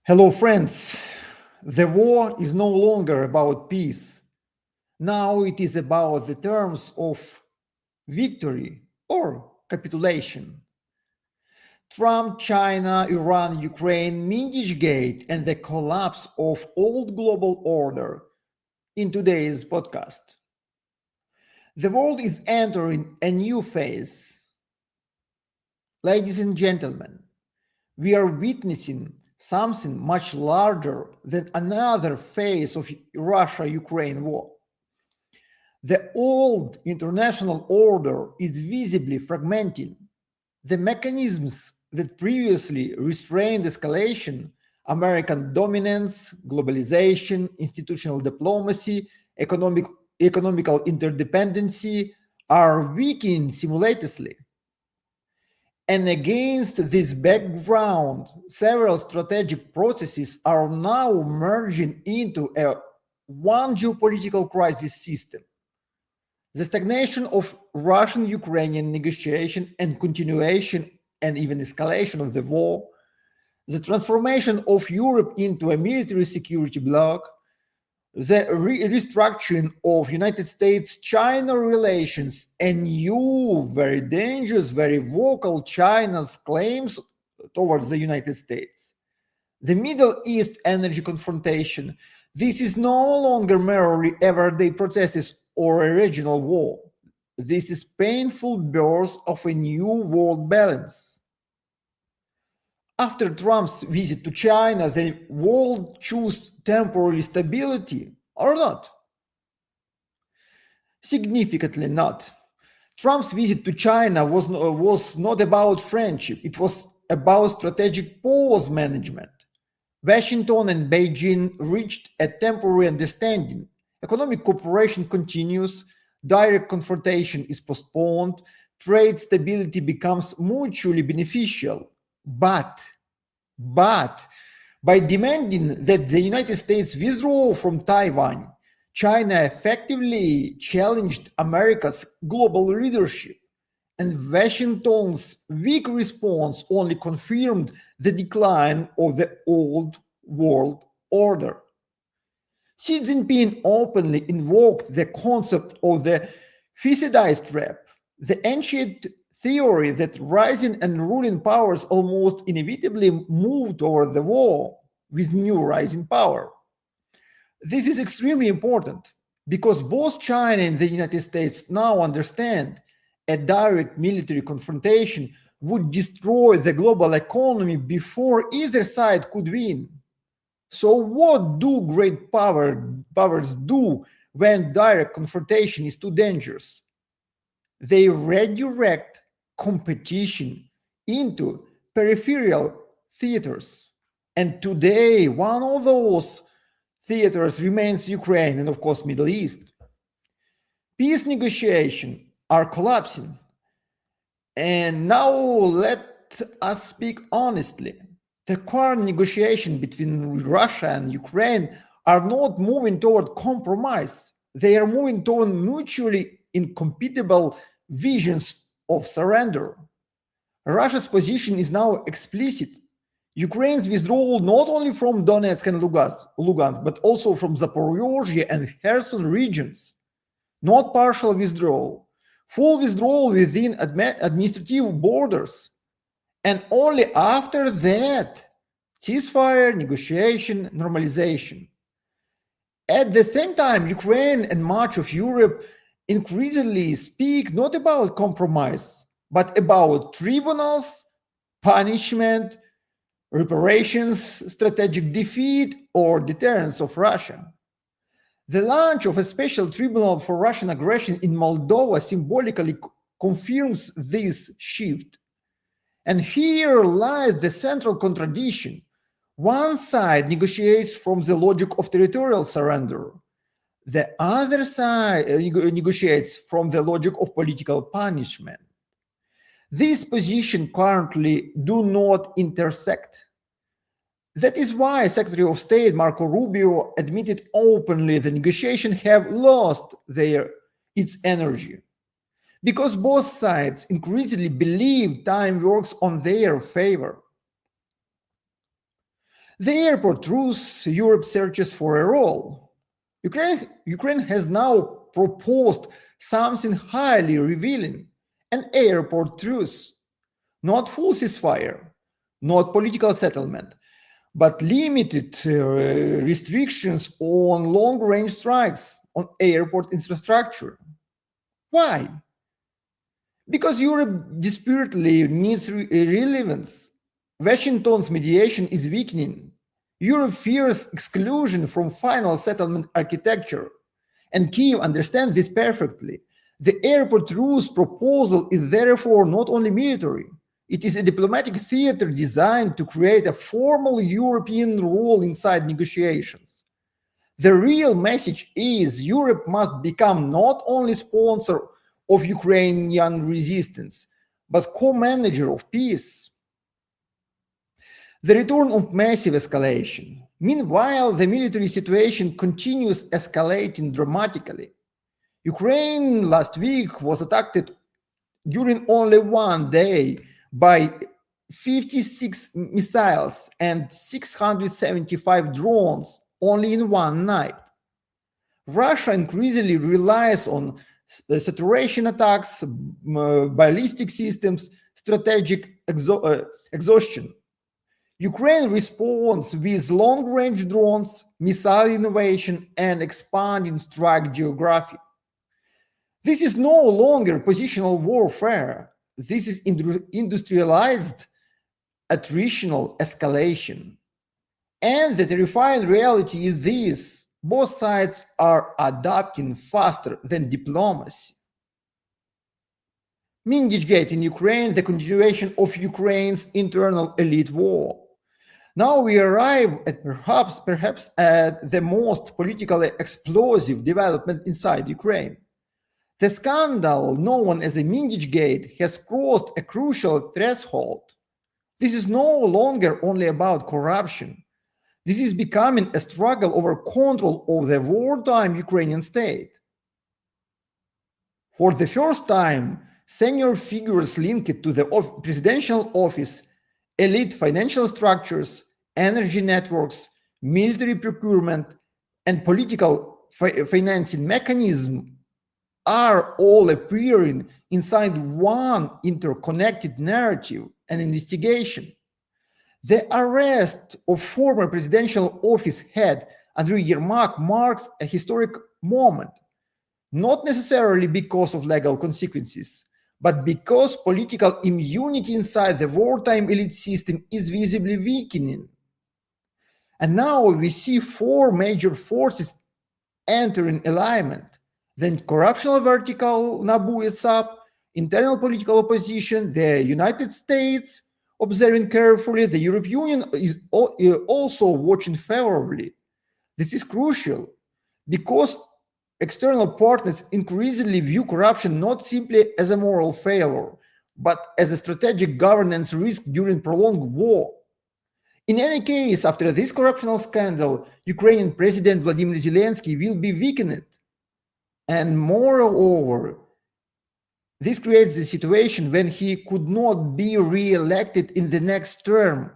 Hello, friends. The war is no longer about peace. Now it is about the terms of victory or capitulation. Trump, China, Iran, Ukraine, Mindichgate, and the collapse of old global order in today's podcast. The world is entering a new phase. Ladies and gentlemen, we are witnessing something much larger than another phase of Russia-Ukraine war. The old international order is visibly fragmenting. The mechanisms that previously restrained escalation, American dominance, globalization, institutional diplomacy, economical interdependency, are weakening simultaneously. And against this background, several strategic processes are now merging into one geopolitical crisis system. The stagnation of Russian-Ukrainian negotiation and continuation and even escalation of the war, the transformation of Europe into a military security bloc, the restructuring of United States-China relations, and new, very dangerous, very vocal China's claims towards the United States. The Middle East energy confrontation. This is no longer merely everyday processes or a regional war. This is painful birth of a new world balance. After Trump's visit to China, the world chose temporary stability or not? Significantly not. Trump's visit to China was not about friendship. It was about strategic pause management. Washington and Beijing reached a temporary understanding. Economic cooperation continues. Direct confrontation is postponed. Trade stability becomes mutually beneficial. But by demanding that the United States withdraw from Taiwan, China effectively challenged America's global leadership, and Washington's weak response only confirmed the decline of the old world order. Xi Jinping openly invoked the concept of the Thucydides trap, the ancient theory that rising and ruling powers almost inevitably move toward the war with new rising power. This is extremely important because both China and the United States now understand a direct military confrontation would destroy the global economy before either side could win. So what do great powers do when direct confrontation is too dangerous? They redirect competition into peripheral theaters. And today, one of those theaters remains Ukraine and, of course, Middle East. Peace negotiations are collapsing. And now let us speak honestly. The current negotiations between Russia and Ukraine are not moving toward compromise. They are moving toward mutually incompatible visions of surrender. Russia's position is now explicit. Ukraine's withdrawal not only from Donetsk and Lugansk, but also from Zaporozhye and Kherson regions. Not partial withdrawal, full withdrawal within administrative borders. And only after that, ceasefire, negotiation, normalization. At the same time, Ukraine and much of Europe increasingly speak not about compromise, but about tribunals, punishment, reparations, strategic defeat, or deterrence of Russia. The launch of a special tribunal for Russian aggression in Moldova symbolically confirms this shift. And here lies the central contradiction. One side negotiates from the logic of territorial surrender. The other side negotiates from the logic of political punishment. These positions currently do not intersect. That is why Secretary of State Marco Rubio admitted openly the negotiations have lost its energy. Because both sides increasingly believe time works on their favor. The airport truce Europe searches for a role. Ukraine has now proposed something highly revealing, an airport truce, not full ceasefire, not political settlement, but limited restrictions on long-range strikes on airport infrastructure. Why? Because Europe desperately needs relevance. Washington's mediation is weakening. Europe fears exclusion from final settlement architecture, and Kyiv understands this perfectly. The airport truce proposal is therefore not only military, it is a diplomatic theater designed to create a formal European role inside negotiations. The real message is Europe must become not only sponsor of Ukrainian resistance, but co-manager of peace. The return of massive escalation. Meanwhile, the military situation continues escalating dramatically. Ukraine last week was attacked during only one day by 56 missiles and 675 drones only in one night. Russia increasingly relies on saturation attacks, ballistic systems, strategic exhaustion. Ukraine responds with long-range drones, missile innovation, and expanding strike geography. This is no longer positional warfare. This is industrialized attritional escalation. And the terrifying reality is this: both sides are adapting faster than diplomacy. Mindichgate in Ukraine, the continuation of Ukraine's internal elite war. Now we arrive at perhaps at the most politically explosive development inside Ukraine. The scandal known as the Mindichgate has crossed a crucial threshold. This is no longer only about corruption. This is becoming a struggle over control of the wartime Ukrainian state. For the first time, senior figures linked to the presidential office, elite financial structures, energy networks, military procurement, and political financing mechanisms are all appearing inside one interconnected narrative and investigation. The arrest of former presidential office head Andriy Yermak marks a historic moment, not necessarily because of legal consequences, but because political immunity inside the wartime elite system is visibly weakening. And now we see four major forces entering alignment: the corruptional vertical, Nabu Sap, internal political opposition, the United States observing carefully, the European Union is also watching favorably. This is crucial because external partners increasingly view corruption not simply as a moral failure, but as a strategic governance risk during prolonged war. In any case, after this corruptional scandal, Ukrainian President Vladimir Zelensky will be weakened. And moreover, this creates the situation when he could not be re-elected in the next term.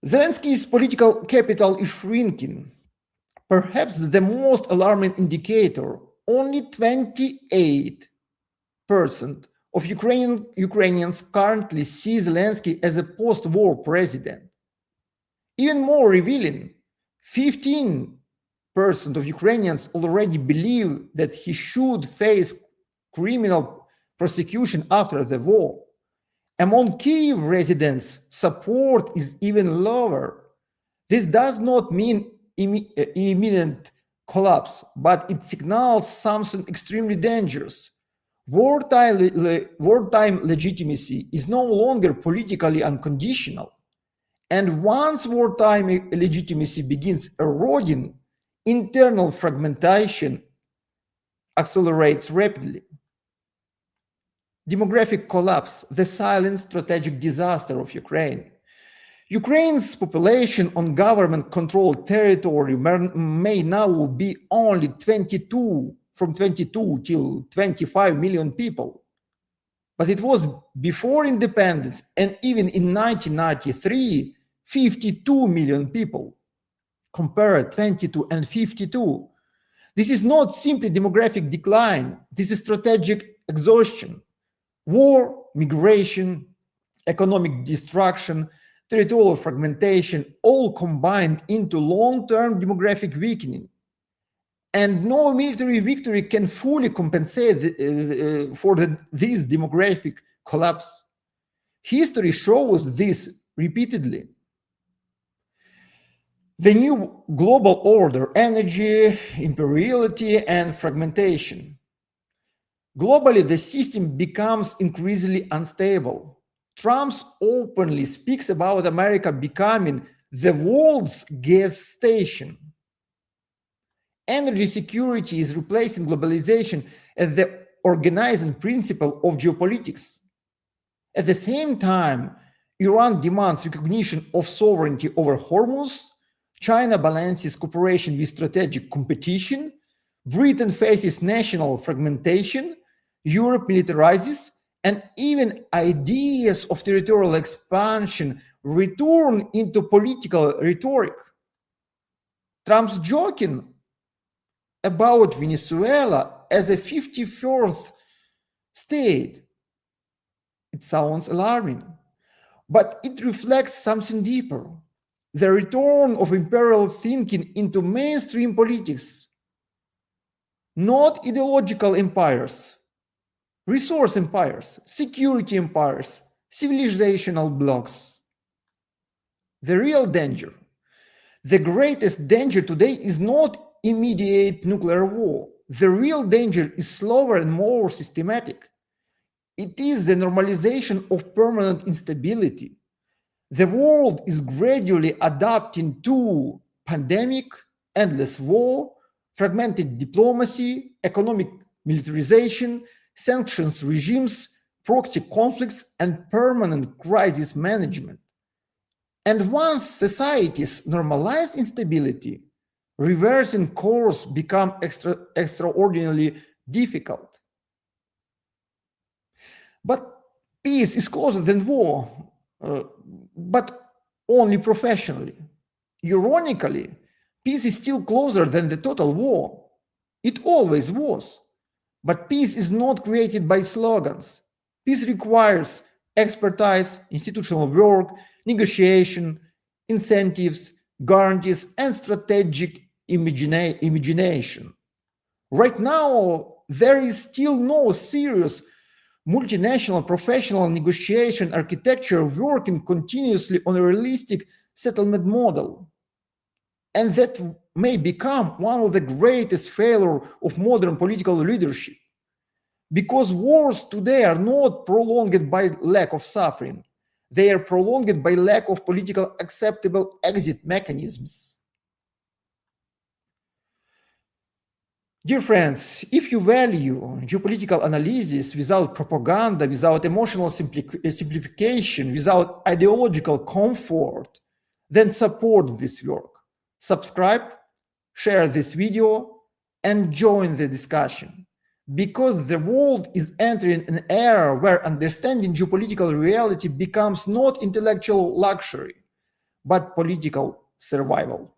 Zelensky's political capital is shrinking. Perhaps the most alarming indicator: only 28% of Ukrainians currently see Zelensky as a post-war president. Even more revealing, 15% of Ukrainians already believe that he should face criminal prosecution after the war. Among Kyiv residents, support is even lower. This does not mean imminent collapse, but it signals something extremely dangerous. Wartime legitimacy is no longer politically unconditional. And once wartime legitimacy begins eroding, internal fragmentation accelerates rapidly. Demographic collapse, the silent strategic disaster of Ukraine. Ukraine's population on government-controlled territory may now be only 22 till 25 million people. but it was before independence, and even in 1993, 52 million people. Compare 22 and 52. This is not simply demographic decline, this is strategic exhaustion. War, migration, economic destruction, territorial fragmentation, all combined into long-term demographic weakening. And no military victory can fully compensate for this demographic collapse. History shows this repeatedly. The new global order, energy, imperiality, and fragmentation. Globally, the system becomes increasingly unstable. Trump openly speaks about America becoming the world's gas station. Energy security is replacing globalization as the organizing principle of geopolitics. At the same time, Iran demands recognition of sovereignty over Hormuz, China balances cooperation with strategic competition, Britain faces national fragmentation, Europe militarizes, and even ideas of territorial expansion return into political rhetoric. Trump's joking about Venezuela as a 54th state. It sounds alarming, but it reflects something deeper. The return of imperial thinking into mainstream politics. Not ideological empires, resource empires, security empires, civilizational blocs. The real danger, the greatest danger today is not immediate nuclear war. The real danger is slower and more systematic. It is the normalization of permanent instability. The world is gradually adapting to pandemic, endless war, fragmented diplomacy, economic militarization, sanctions regimes, proxy conflicts, and permanent crisis management. And once societies normalize instability, reversing course becomes extraordinarily difficult. But peace is closer than war, but only professionally. Ironically, peace is still closer than the total war. It always was. But peace is not created by slogans. Peace requires expertise, institutional work, negotiation, incentives, guarantees, and strategic imagination. Right now, there is still no serious multinational professional negotiation architecture working continuously on a realistic settlement model. And that may become one of the greatest failures of modern political leadership. Because wars today are not prolonged by lack of suffering. They are prolonged by lack of political acceptable exit mechanisms. Dear friends, if you value geopolitical analysis without propaganda, without emotional simplification, without ideological comfort, then support this work. Subscribe, share this video, and join the discussion. Because the world is entering an era where understanding geopolitical reality becomes not intellectual luxury, but political survival.